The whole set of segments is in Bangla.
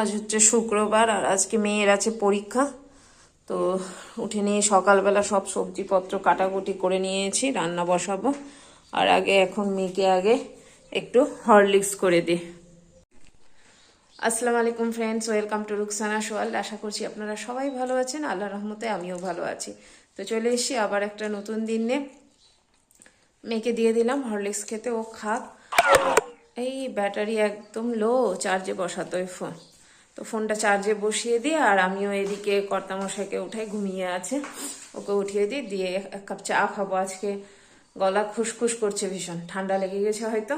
আজ হচ্ছে শুক্রবার আর আজকে মেয়ের আছে পরীক্ষা। তো উঠে নিয়ে সকালবেলা সব সবজিপত্র কাটাকুটি করে নিয়েছি, রান্না বসাবো। আর এখন মেয়েকে একটু হরলিক্স করে দিই। আসসালামু আলাইকুম ফ্রেন্ডস, ওয়েলকাম টু রুকসানা সোয়াল। আশা করছি আপনারা সবাই ভালো আছেন, আল্লাহর রহমতে আমিও ভালো আছি। তো চলে এসেছি আবার একটা নতুন দিন নিয়ে। মেয়েকে দিয়ে দিলাম হরলিক্স খেতে, ও খাক। এই ব্যাটারি একদম লো, চার্জে বসাতো ওই ফোন। তো ফোনটা চার্জে বসিয়ে দিয়ে আর আমিও এদিকে কর্তামশাইকে উঠাই, ঘুমিয়ে আছে, ওকে উঠিয়ে দিই, দিয়ে এক কাপ চা খাবো। আজকে গলা খুসখুস করছে, ভীষণ ঠান্ডা লেগে গেছে হয়তো।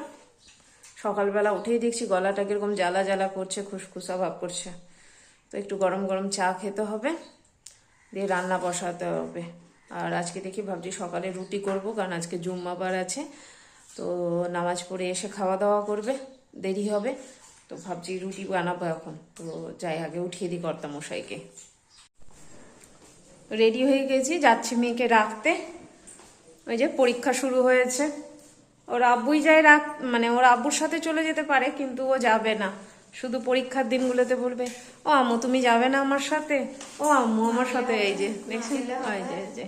সকালবেলা উঠেই দেখছি গলাটা কিরকম জ্বালা জ্বালা করছে, খুসখুসা ভাব করছে। তো একটু গরম গরম চা খেতে হবে, দিয়ে রান্না বসাতে হবে। আর আজকে দেখি ভাবছি সকালে রুটি করব, কারণ আজকে জুম্মাবার আছে। তো নামাজ পড়ে এসে খাওয়া দাওয়া করবে, দেরি হবে। তো ভাবছি রুটি বানাবো এখন। তো যাই, আগে উঠিয়ে দিই কর্তামশাইকে। রেডি হয়ে গেছি, যাচ্ছি মেয়েকে রাখতে। ওই যে পরীক্ষা শুরু হয়েছে, ওর আব্বুই যায় মানে ওর আব্বুর সাথে চলে যেতে পারে, কিন্তু ও যাবে না। শুধু পরীক্ষার দিনগুলোতে বলবে, ও আম্মু তুমি যাবে না আমার সাথে, ও আম্মু আমার সাথে। এই যে দেখছেন, ওই যে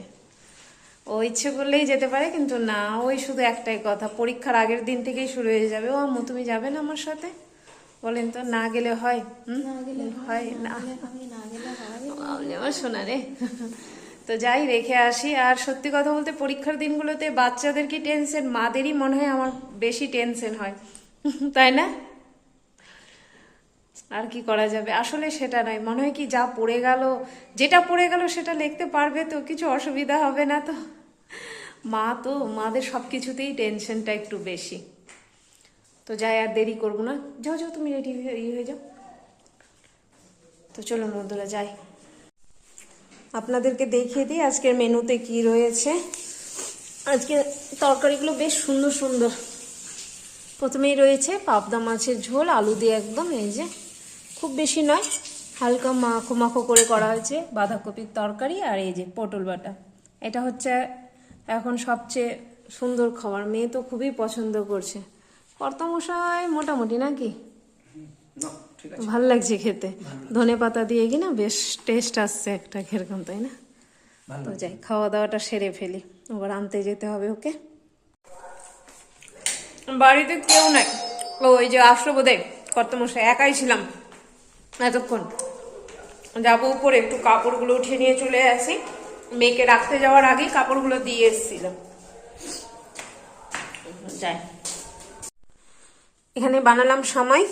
ও ইচ্ছে করলেই যেতে পারে, কিন্তু না, ওই শুধু একটাই কথা, পরীক্ষার আগের দিন থেকেই শুরু হয়ে যাবে, ও আম্মু তুমি যাবে না আমার সাথে। বলেন তো, না গেলে হয়? হয় না, আমার শোনা রে। তো যাই, রেখে আসি। আর সত্যি কথা বলতে পরীক্ষার দিনগুলোতে বাচ্চাদের কি টেনশন, মাদেরই মনে হয় আমার বেশি টেনশন হয়, তাই না? আর কি করা যাবে, আসলে সেটা নয়, মনে হয় কি যা পড়ে গেল, যেটা পড়ে গেল সেটা লিখতে পারবে তো, কিছু অসুবিধা হবে না তো। মাদের সব কিছুতেই টেনশনটা একটু বেশি। তো যাই, আর দেরি করবো না, যাও যাও তুমি রেডি হয়ে যাও। তো চলুন বন্ধুরা যাই, আপনাদেরকে দেখিয়ে দিই আজকের মেনুতে কি রয়েছে। আজকে তরকারিগুলো বেশ সুন্দর সুন্দর। প্রথমেই রয়েছে পাবদা মাছের ঝোল, আলু দিয়ে একদম, এই যে খুব বেশি নয়, হালকা মাখো মাখো করে করা হয়েছে, বাঁধাকপির তরকারি, আর এই যে পটল বাটা। এটা হচ্ছে এখন সবচেয়ে সুন্দর খাবার, মেয়ে তো খুবই পছন্দ করছে। কর্তামশাই মোটামুটি নাকি ভাল লাগছে খেতে, ধনে পাতা দিয়ে কিনা বেশ টেস্ট আসছে একটা, কিরকম তাই না? তো যাই, খাওয়া দাওয়াটা সেরে ফেলি, আবার আনতে যেতে হবে ওকে। বাড়িতে কেউ নাই, ওই যে আসলো বোধহয় কর্তামশাই, একাই ছিলাম এতক্ষণ। যাবো উপরে, একটু কাপড়গুলো উঠিয়ে নিয়ে চলে আসি, মেয়েকে রাখতে যাওয়ার আগেই কাপড়গুলো দিয়ে এসেছিলাম। যাই, এখানে বানালাম সামাই,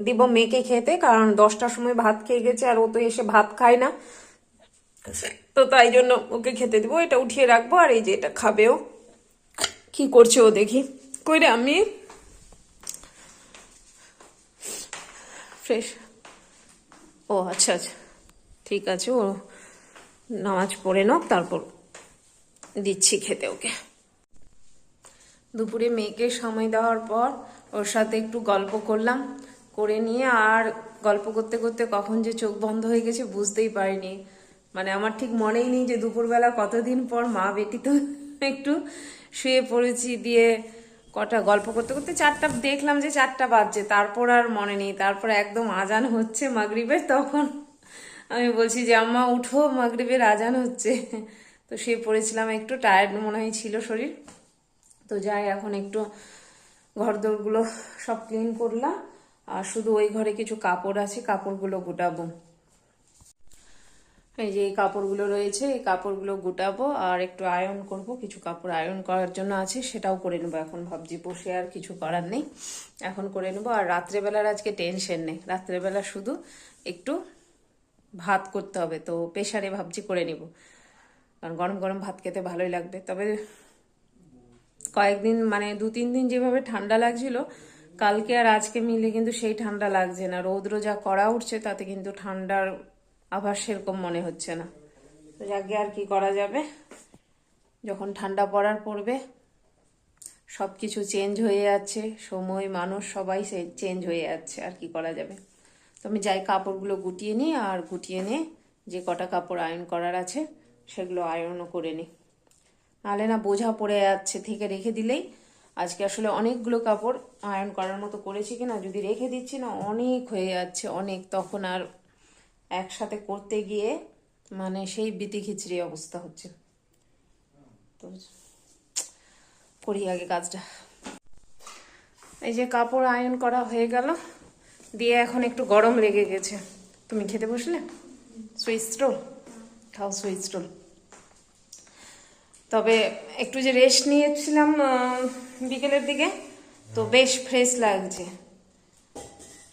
দিব মেয়েকে খেতে, কারণ 10টার সময় ভাত খেয়ে গেছে আর ও তো এসে ভাত খায় না। তো তাই জন্য ওকে খেতে দিব, এটা উঠিয়ে রাখবো। আর এই যে এটা খাবে ও, কি করছে ও দেখি। কইরে আমি ফ্রেশ, ও আচ্ছা আচ্ছা, ঠিক আছে, ও নামাজ পড়ে নাও, তারপর দিচ্ছি খেতে ওকে। দুপুরে মেয়েকে সময় দেওয়ার পর ওর সাথে একটু গল্প করলাম, করে নিয়ে আর গল্প করতে করতে কখন যে চোখ বন্ধ হয়ে গেছে বুঝতেই পারিনি। মানে আমার ঠিক মনেই নেই যে দুপুরবেলা কতদিন পর মা বেটি তো একটু শুয়ে পড়েছি, দিয়ে কটা গল্প করতে করতে 4টা, দেখলাম যে 4টা বাজছে, তারপর আর মনে নেই। তারপর একদম আজান হচ্ছে মাগরিবের, তখন আমি বলছি যে আম্মা উঠো, মাগরিবের আজান হচ্ছে। তো শুয়ে পড়েছিলাম, একটু টায়ার্ড মনে হয় ছিল শরীর। তো যাই, এখন একটু ঘরদোরগুলো সব ক্লিন করলাম, আর শুধু ওই ঘরে কিছু কাপড় আছে, কাপড়গুলো গুটাবো। এই যে এই কাপড়গুলো রয়েছে, এই কাপড়গুলো গুটাবো, আর একটু আয়রন করব, কিছু কাপড় আয়রন করার জন্য আছে, সেটাও করে নেবো। এখন ভাবছি বসে আর কিছু করার নেই, এখন করে নেবো। আর রাত্রেবেলার আজকে টেনশন নেই, রাত্রেবেলা শুধু একটু ভাত করতে হবে, তো প্রেসারে ভাবছি করে নিব, কারণ গরম গরম ভাত খেতে ভালোই লাগবে। তবে কয়েকদিন মানে 2-3 দিন যেভাবে ঠান্ডা লাগছিল, কালকে আর আজকে মিলে কিন্তু সেই ঠান্ডা লাগছে না। রৌদ্র যা করা উঠছে তাতে কিন্তু ঠান্ডার আভাস সেরকম মনে হচ্ছে না। তো যাকে আর কি করা যাবে, যখন ঠান্ডা পড়বে সব কিছু চেঞ্জ হয়ে যাচ্ছে, সময় মানুষ সবাই চেঞ্জ হয়ে যাচ্ছে, আর কি করা যাবে। তো আমি যাই, কাপড়গুলো গুটিয়ে নিই, আর গুটিয়ে নিয়ে যে কটা কাপড় আয়রন করার আছে সেগুলো আয়রনও করে নিই, নাহলে না বোঝা পড়ে যাচ্ছে, থেকে রেখে দিলেই আজকে আসলে অনেকগুলো কাপড় আয়রন করার মতো করেছি কিনা, যদি রেখে দিচ্ছি না অনেক হয়ে যাচ্ছে, অনেক, তখন আর একসাথে করতে গিয়ে মানে সেই বিতি খিচড়ি অবস্থা হচ্ছে। তো করি আগে কাজটা। এই যে কাপড় আয়রন করা হয়ে গেল, দিয়ে এখন একটু গরম লেগে গেছে। তুমি খেতে বসলে সুইচ রোল খাও, সুইচ রোল। তবে একটু যে রেস্ট নিয়েছিলাম বিকেলের দিকে, তো বেশ ফ্রেশ লাগছে।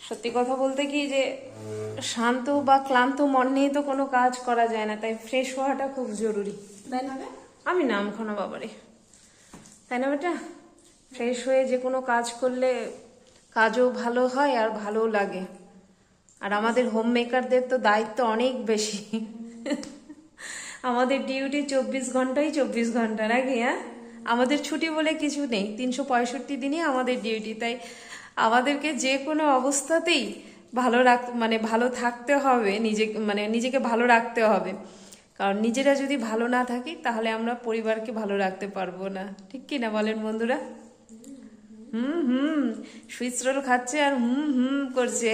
সত্যি কথা বলতে কি যে শান্ত বা ক্লান্ত মন নিয়ে তো কোনো কাজ করা যায় না, তাই ফ্রেশ হওয়াটা খুব জরুরি, তাই না? আমি নাম খানো বাবারে, তাই না বেটা? ফ্রেশ হয়ে যে কোনো কাজ করলে কাজও ভালো হয় আর ভালো লাগে। আর আমাদের হোম মেকারদের তো দায়িত্ব অনেক বেশি। আমাদের ডিউটি 24 ঘন্টাই 24 ঘন্টা, নাকি? হ্যাঁ, আমাদের ছুটি বলে কিছু নেই, 365 দিনই আমাদের ডিউটি। তাই আমাদেরকে যে কোনো অবস্থাতেই ভালো মানে ভালো থাকতে হবে, নিজেকে ভালো রাখতে হবে। কারণ নিজেরা যদি ভালো না থাকি তাহলে আমরা পরিবারকে ভালো রাখতে পারবো না, ঠিক কি না বলেন বন্ধুরা? হুম হুম, সুইচ রোল খাচ্ছে আর হুম হুম করছে।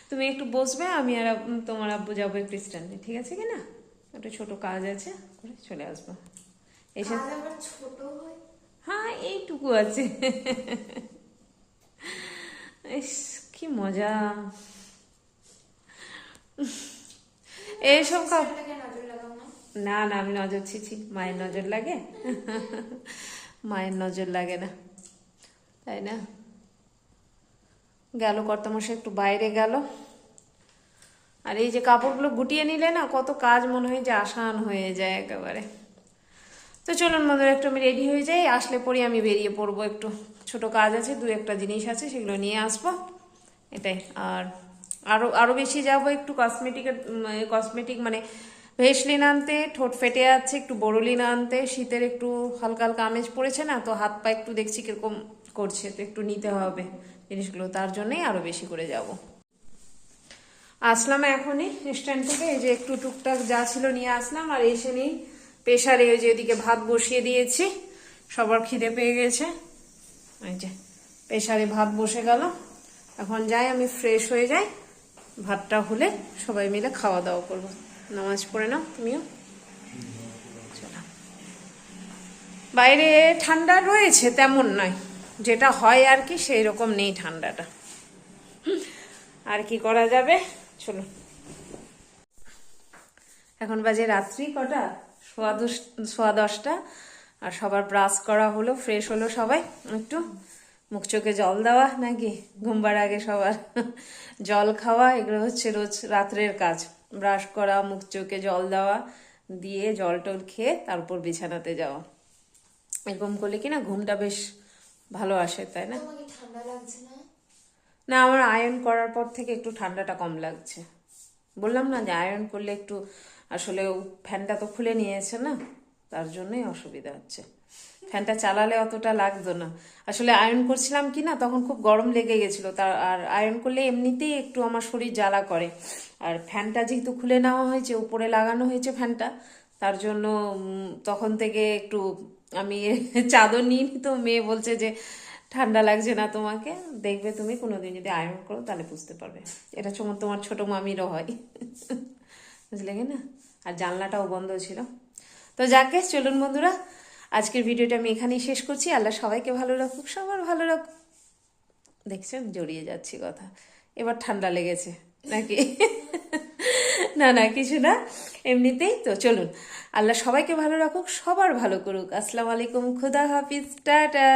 তুমি একটু বসবে, আমি আর তোমার আব্বু যাবো একটু স্ট্যান্ডে, ঠিক আছে কি না? একটা ছোট কাজ আছে, করে চলে আসবো। এসে ছোট হয়, হ্যাঁ এইটুকু আছে। ইস কি মজা এইসব না না, আমি নজর ছিছি, মায়ের নজর লাগে? মায়ের নজর লাগে না, তাই না? গেল কর্তামশাই একটু বাইরে গেল। আর এই যে কাপড়গুলো গুটিয়ে নিলে না কত কাজ মনে হয় যে আসান হয়ে যায় একেবারে। তো চলুন বন্ধুরা, একটু আমি রেডি হয়ে যাই, আসলে পরে আমি বেরিয়ে পড়বো। একটু ছোট কাজ আছে, দু একটা জিনিস আছে, সেগুলো নিয়ে আসবো, এটাই। আর আরও বেশি যাবো একটু কসমেটিক মানে ভেসলিন আনতে। ঠোঁট ফেটে যাচ্ছে, একটু বোরোলিন আনতে। শীতের একটু হালকা হালকা আমেজ পড়েছে না, তো হাত পা একটু দেখছি কিরকম করছে, তো একটু নিতে হবে জিনিসগুলো, তার জন্যই আরও বেশি করে যাব। আসলাম এখনই স্ট্যান্ড থেকে, এই যে একটু টুকটাক যা ছিল নিয়ে আসলাম। আর এসে নেই প্রেশারে, ওই যে এদিকে ভাত বসিয়ে দিয়েছি, সবার খিদে পেয়ে গেছে। এই যে প্রেশারে ভাত বসে গেল, এখন যাই আমি ফ্রেশ হয়ে যাই, ভাতটা হলে সবাই মিলে খাওয়া দাওয়া করবো। নামাজ পড়ে নাও তুমিও। চলো, বাইরে ঠান্ডা রয়েছে, তেমন নয়, যেটা হয় আর কি সেই রকম নেই ঠান্ডাটা। আর কি করা যাবে, চলো। এখন বাজে রাত্রি কটা, 10:15। আর সবার ব্রাশ করা হলো, ফ্রেশ হলো সবাই, একটু মুখ চোখে জল দেওয়া, নাকি ঘুমবার আগে সবার জল খাওয়া, এগুলো হচ্ছে রোজ রাত্রের কাজ। ব্রাশ করা, মুখ চোখে জল দেওয়া, দিয়ে জল টল খেয়ে তারপর বিছানাতে যাওয়া। এরকম করলে কি না ঘুমটা বেশ ভালো আসে, তাই না? ঠান্ডা লাগছে না? না, আমার আয়রন করার পর থেকে একটু ঠান্ডাটা কম লাগছে। বললাম না যে আয়রন করলে একটু, আসলে ফ্যানটা তো খুলে নিয়েছে না, তার জন্যই অসুবিধা হচ্ছে। ফ্যানটা চালালে অতটা লাগতো না। আসলে আয়রন করছিলাম কি না, তখন খুব গরম লেগে গেছিলো, আর আয়রন করলে এমনিতেই একটু আমার শরীর জ্বালা করে। আর ফ্যানটা যেহেতু খুলে নেওয়া হয়েছে, উপরে লাগানো হয়েছে ফ্যানটা, তার জন্য তখন থেকে একটু আমি চাদর নিয়ে তো মেয়ে বলছে যে ঠান্ডা লাগছে না তোমাকে, দেখবে তুমি কোনোদিন যদি আয়রন করো তাহলে বুঝতে পারবে। এটা তোমার ছোট মামিরও হয়, বুঝলে কি না? আর জানলাটাও বন্ধ ছিল। তো যাকে, চলুন বন্ধুরা, আজকের ভিডিওটা আমি এখানেই শেষ করছি। আল্লাহ সবাইকে ভালো রাখুক, সবার ভালো রাখুক। দেখছেন, জড়িয়ে যাচ্ছি কথা, এবার ঠান্ডা লেগেছে নাকি? না না, কিছু না, এমনিতেই। তো চলুন, আল্লাহ সবাইকে ভালো রাখুক, সবার ভালো করুক। আসসালামু আলাইকুম, খুদা হাফিজ, টাটা।